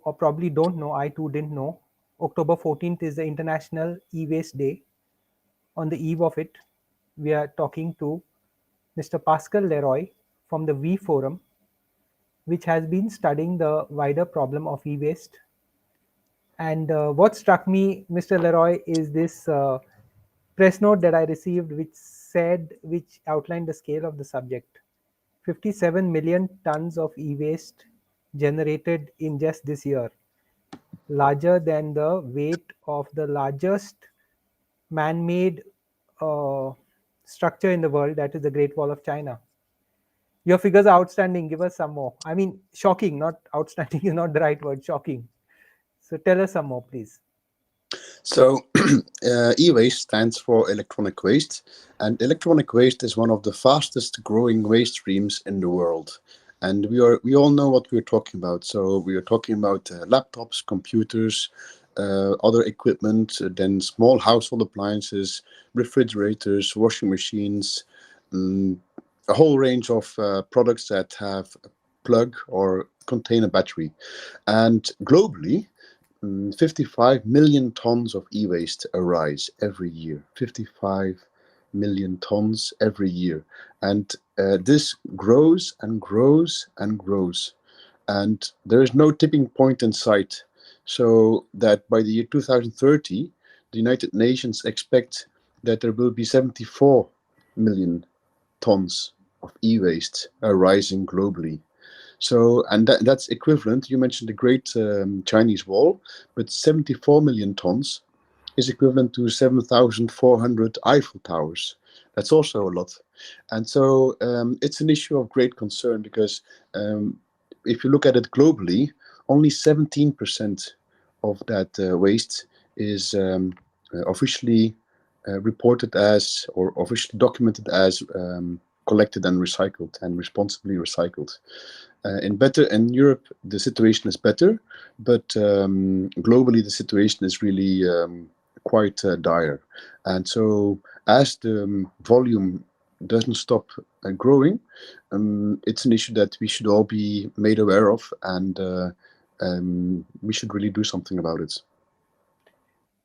or probably don't know, I too didn't know, October 14th is the International E-Waste Day. On the eve of it, we are talking to Mr. Pascal Leroy from the V Forum, which has been studying the wider problem of e-waste. And what struck me, Mr. Leroy, is this press note that I received, which outlined the scale of the subject. 57 million tons of e-waste generated in just this year, larger than the weight of the largest man-made uh, structure in the world, that is the Great Wall of China. Your figures are outstanding. Give us some more. I mean, shocking, not outstanding is not the right word, shocking. So tell us some more, please. So e-waste stands for electronic waste, and electronic waste is one of the fastest growing waste streams in the world. And we all know what we're talking about. So we are talking about laptops, computers, other equipment, then small household appliances, refrigerators, washing machines, a whole range of products that have a plug or contain a battery. And globally, 55 million tons of e-waste arise every year. 55 million tons every year. And this grows and grows and grows. And there is no tipping point in sight. So that by the year 2030, the United Nations expect that there will be 74 million tons of e-waste arising globally. So, and that's equivalent. You mentioned the Great Chinese Wall, but 74 million tons is equivalent to 7,400 Eiffel Towers. That's also a lot. And so it's an issue of great concern because if you look at it globally, only 17% of that waste is officially reported as, or officially documented as, collected and recycled and responsibly recycled. In Europe, the situation is better, but globally the situation is really quite dire. And so as the volume doesn't stop growing, it's an issue that we should all be made aware of, and we should really do something about it.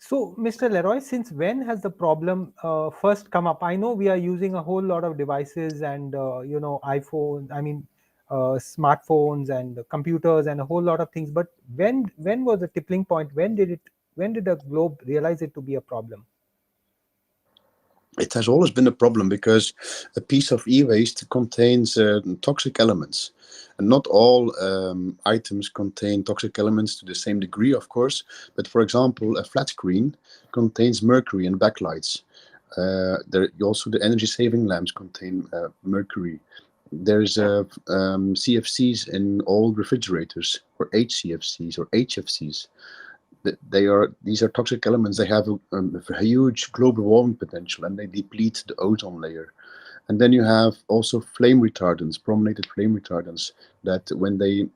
So, Mr. Leroy, since when has the problem first come up? I know we are using a whole lot of devices and iPhones. I mean, smartphones and computers and a whole lot of things. But when was the tipping point? When did the globe realize it to be a problem? It has always been a problem because a piece of e-waste contains toxic elements. And not all items contain toxic elements to the same degree, of course. But for example, a flat screen contains mercury in backlights. Also, the energy-saving lamps contain mercury. There's CFCs in all refrigerators, or HCFCs or HFCs. These are toxic elements. They have a huge global warming potential, and they deplete the ozone layer. And then you have also flame retardants, brominated flame retardants, that when they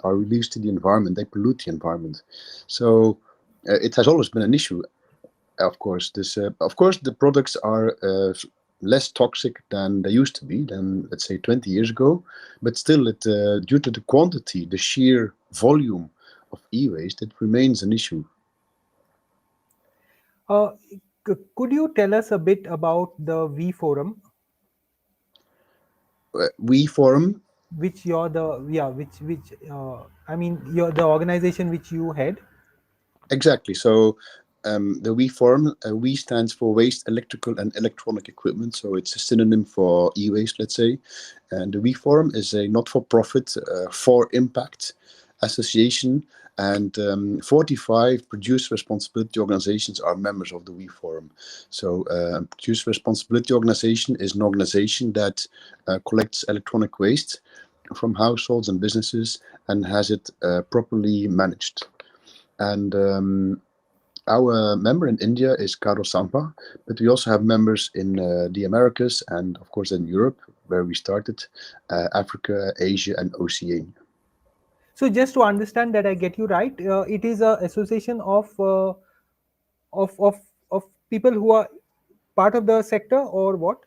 are released to the environment, they pollute the environment. So it has always been an issue. Of course, the products are less toxic than they used to be, than let's say 20 years ago. But still, due to the quantity, the sheer volume of e-waste, it remains an issue. Could you tell us a bit about the V Forum? V Forum, which you're the I mean, you're the organization which you head. Exactly. So the V Forum, V stands for Waste, Electrical and Electronic Equipment. So it's a synonym for e-waste, let's say. And the V Forum is a not-for-profit for impact association, and 45 producer responsibility organizations are members of the V Forum. So producer responsibility organization is an organization that collects electronic waste from households and businesses and has it properly managed. And our member in India is Karo Sampa, but we also have members in the Americas and, of course, in Europe, where we started, Africa, Asia, and Oceania. So, just to understand that I get you right, it is an association of people who are part of the sector, or what?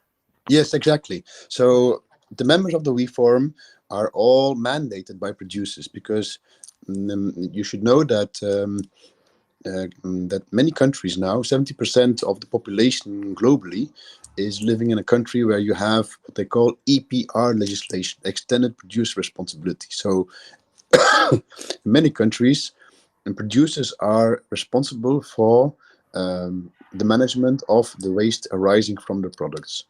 Yes, exactly. So the members of the V Forum are all mandated by producers because you should know that many countries now, 70% of the population globally, is living in a country where you have what they call EPR legislation, extended producer responsibility. So in many countries, and producers are responsible for the management of the waste arising from the products.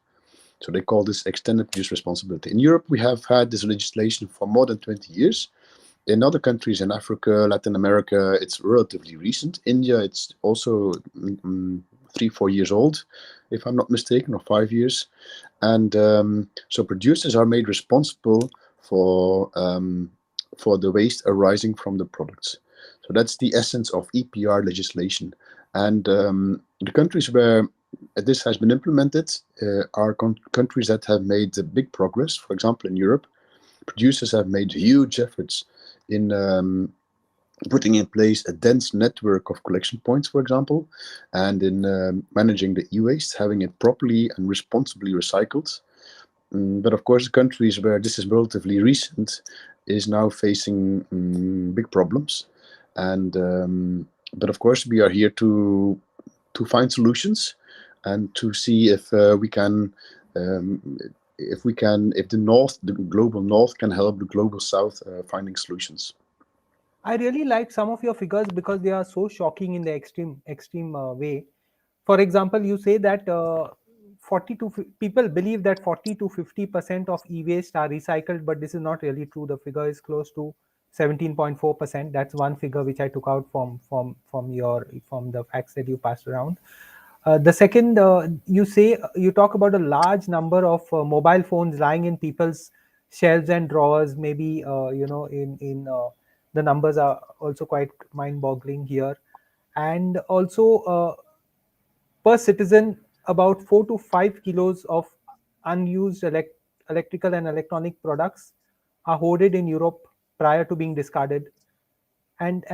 So they call this extended producer responsibility. In Europe, we have had this legislation for more than 20 years. In other countries in Africa, Latin America, it's relatively recent. India, it's also 3-4 years old, if I'm not mistaken, or 5 years. And so producers are made responsible for the waste arising from the products. So that's the essence of EPR legislation. And the countries where this has been implemented are countries that have made big progress. For example, in Europe, producers have made huge efforts in putting in place a dense network of collection points, for example, and in managing the e-waste, having it properly and responsibly recycled. But of course, the countries where this is relatively recent is now facing big problems. And but of course, we are here to find solutions and to see if we can. If the global north can help the global south finding solutions. I really like some of your figures because they are so shocking in the extreme way. For example, you say that people believe that 40 to 50% of e-waste are recycled, but this is not really true. The figure is close to 17.4%. That's one figure which I took out from the facts that you passed around. The second, you talk about a large number of mobile phones lying in people's shelves and drawers. Maybe in the numbers are also quite mind-boggling here, and also per citizen, about 4 to 5 kilos of unused electrical and electronic products are hoarded in Europe prior to being discarded. And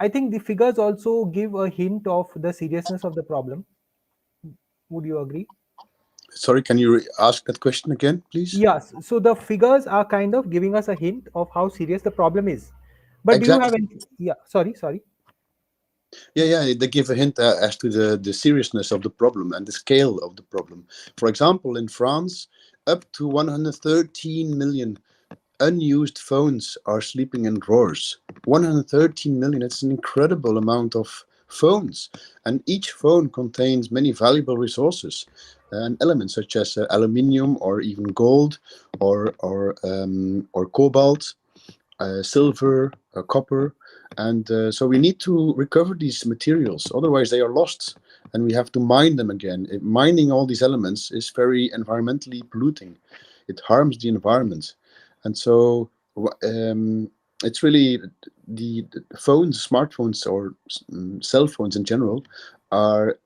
I think the figures also give a hint of the seriousness of the problem. Would you agree? Sorry, can you ask that question again, please? Yes. So the figures are kind of giving us a hint of how serious the problem is. But do you have Exactly. any? Yeah. Sorry. Yeah. They give a hint as to the seriousness of the problem and the scale of the problem. For example, in France, up to 113 million unused phones are sleeping in drawers. 113 million. It's an incredible amount of phones, and each phone contains many valuable resources and elements such as aluminium or even gold or cobalt, silver, copper, and so we need to recover these materials. Otherwise, they are lost, and we have to mine them again. Mining all these elements is very environmentally polluting. It harms the environment, and so it's really the phones, smartphones, or cell phones in general are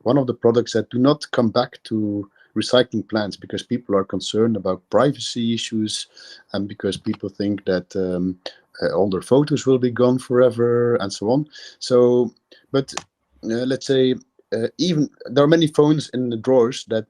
one of the products that do not come back to recycling plants because people are concerned about privacy issues and because people think that all their photos will be gone forever and so on. So, but let's say even there are many phones in the drawers that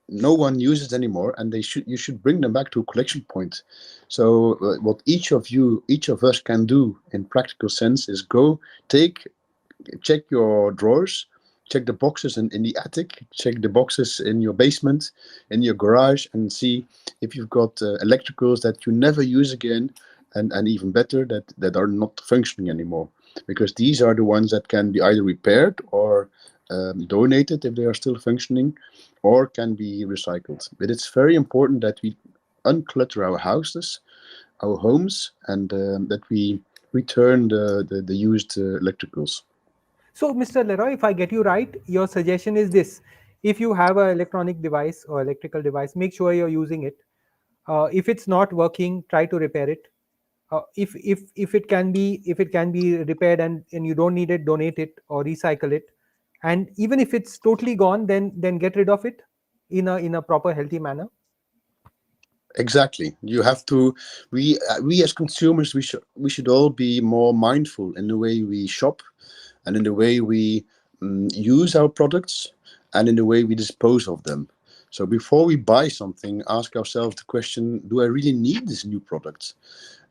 no one uses anymore, and you should bring them back to a collection point. So what each of us can do in practical sense is go check your drawers, check the boxes in the attic, check the boxes in your basement, in your garage, and see if you've got electricals that you never use again, and even better, that are not functioning anymore. Because these are the ones that can be either repaired or donated if they are still functioning, or can be recycled. But it's very important that we unclutter our houses, our homes, and that we return the used electricals. So, Mr. Leroy, if I get you right, your suggestion is this: if you have an electronic device or electrical device, make sure you're using it. If it's not working, try to repair it. If it can be repaired and you don't need it, donate it or recycle it. And even if it's totally gone, then get rid of it in a proper healthy manner. Exactly. You have to. We as consumers, we should all be more mindful in the way we shop, and in the way we use our products, and in the way we dispose of them. So before we buy something, ask ourselves the question: do I really need this new product?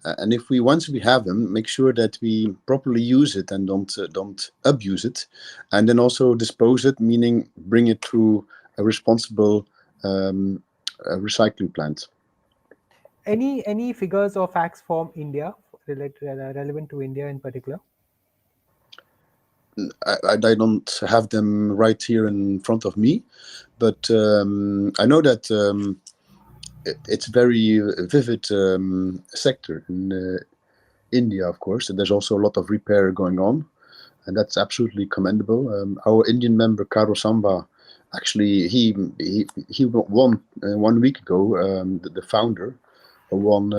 And if we once we have them, make sure that we properly use it and don't abuse it, and then also dispose it, meaning bring it to a responsible recycling plant. Any figures or facts from India relevant to India in particular? I don't have them right here in front of me, but I know that it's a very vivid sector in India, of course. And there's also a lot of repair going on, and that's absolutely commendable. Our Indian member Karo Samba, actually, he won 1 week ago. The founder won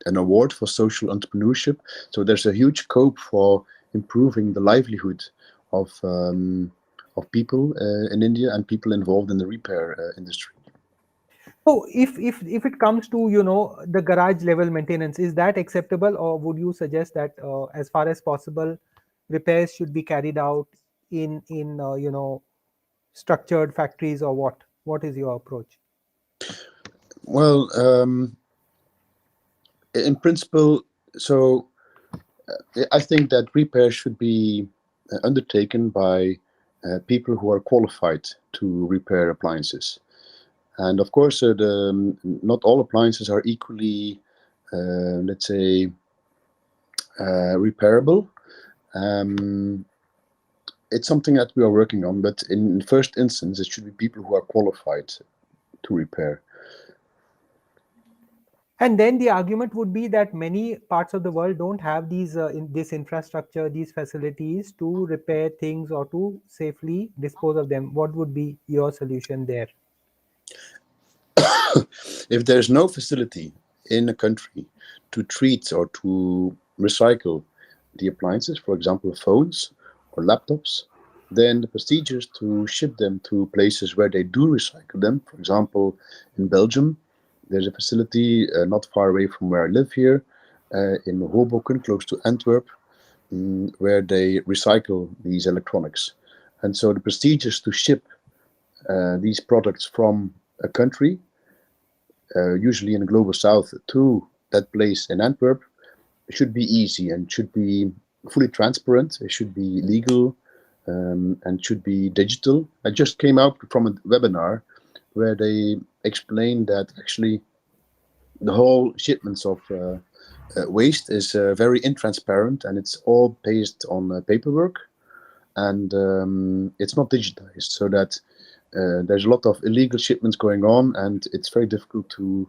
an award for social entrepreneurship. So there's a huge scope for improving the livelihood of people in India and people involved in the repair industry. So if it comes to the garage level maintenance, is that acceptable, or would you suggest that as far as possible, repairs should be carried out in structured factories, or what? What is your approach? Well, in principle, so I think that repair should be undertaken by people who are qualified to repair appliances. And of course, not all appliances are equally, let's say, repairable. Um, it's something that we are working on, but in first instance, it should be people who are qualified to repair. And then the argument would be that many parts of the world don't have this infrastructure, these facilities to repair things or to safely dispose of them. What would be your solution there? If there's no facility in a country to treat or to recycle the appliances, for example, phones or laptops, then the procedures to ship them to places where they do recycle them, for example, in Belgium, there's a facility not far away from where I live here, in Hoboken, close to Antwerp, where they recycle these electronics. And so the procedures to ship these products from a country, usually in the global south, to that place in Antwerp, should be easy and should be fully transparent. It should be legal and should be digital. I just came out from a webinar where they explained that actually the whole shipments of waste is very intransparent, and it's all based on paperwork, and it's not digitized, so that there's a lot of illegal shipments going on, and it's very difficult to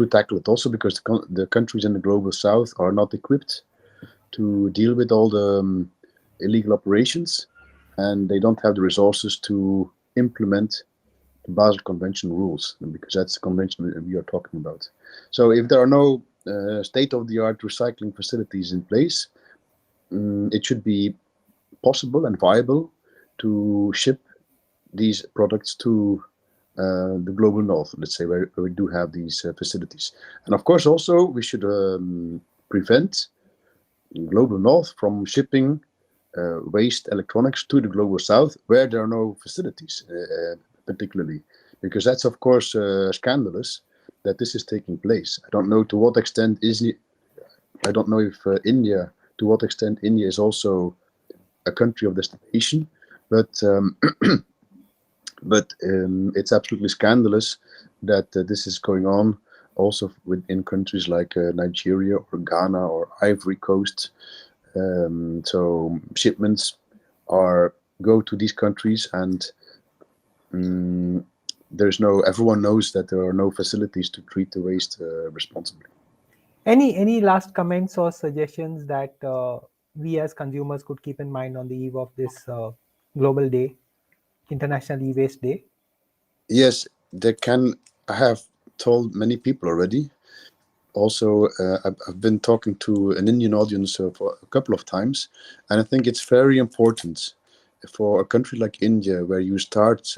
tackle it. Also because the countries in the global south are not equipped to deal with all the illegal operations, and they don't have the resources to implement the Basel Convention rules, because that's the convention we are talking about. So if there are no state-of-the-art recycling facilities in place, it should be possible and viable to ship these products to the global north, let's say, where we do have these facilities. And of course, also, we should prevent global north from shipping waste electronics to the global south, where there are no facilities, particularly, because that's, of course, scandalous that this is taking place. I don't know to what extent I don't know if India, to what extent India is also a country of destination, but it's absolutely scandalous that this is going on also within countries like Nigeria or Ghana or Ivory Coast. So shipments go to these countries, and everyone knows that there are no facilities to treat the waste responsibly. Any last comments or suggestions that we as consumers could keep in mind on the eve of this global day, International E-Waste Day? Yes, I have told many people already. Also, I've been talking to an Indian audience for a couple of times, and I think it's very important for a country like India, where you start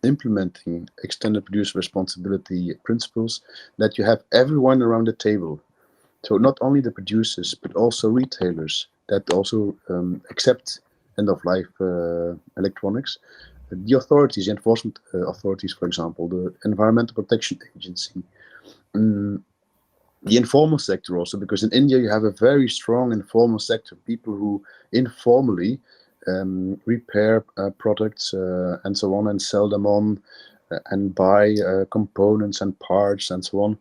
implementing extended producer responsibility principles, that you have everyone around the table. So not only the producers, but also retailers that also accept end-of-life electronics, the authorities, enforcement authorities, for example, the Environmental Protection Agency, the informal sector also, because in India you have a very strong informal sector, people who informally repair products and so on, and sell them on, and buy components and parts and so on.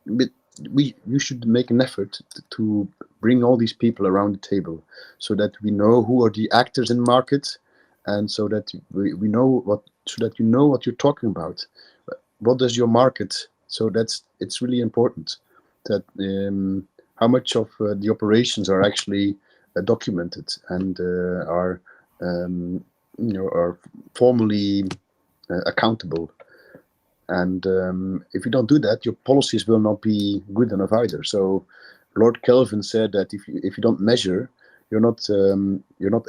But you should make an effort to bring all these people around the table, so that we know who are the actors in market, and so that we know what, so that you know what you're talking about. What does your market? So it's really important that how much of the operations are actually documented and are formally accountable. And if you don't do that, your policies will not be good enough either. So Lord Kelvin said that if you don't measure, you're not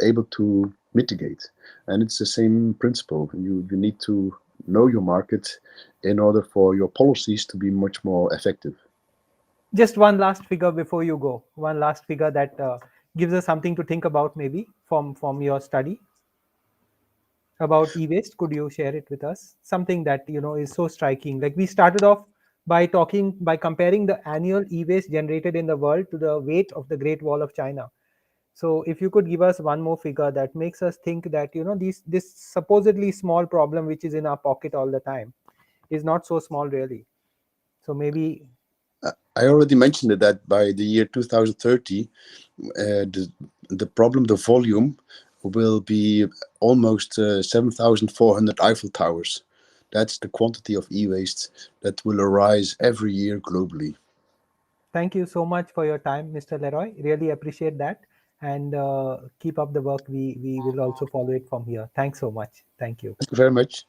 able to mitigate. And it's the same principle. You need to know your market in order for your policies to be much more effective. Just one last figure before you go. One last figure that gives us something to think about, maybe from your study about e-waste. Could you share it with us? Something that is so striking. Like, we started off by comparing the annual e-waste generated in the world to the weight of the Great Wall of China. So if you could give us one more figure that makes us think that this supposedly small problem which is in our pocket all the time is not so small really. So maybe I already mentioned it, that by the year 2030, the problem, the volume, will be almost 7,400 Eiffel Towers. That's the quantity of e-waste that will arise every year globally. thank you so much for your time, Mr. Leroy. Really appreciate that, and keep up the work. We will also follow it from here. Thanks so much. Thank you. Thank you very much.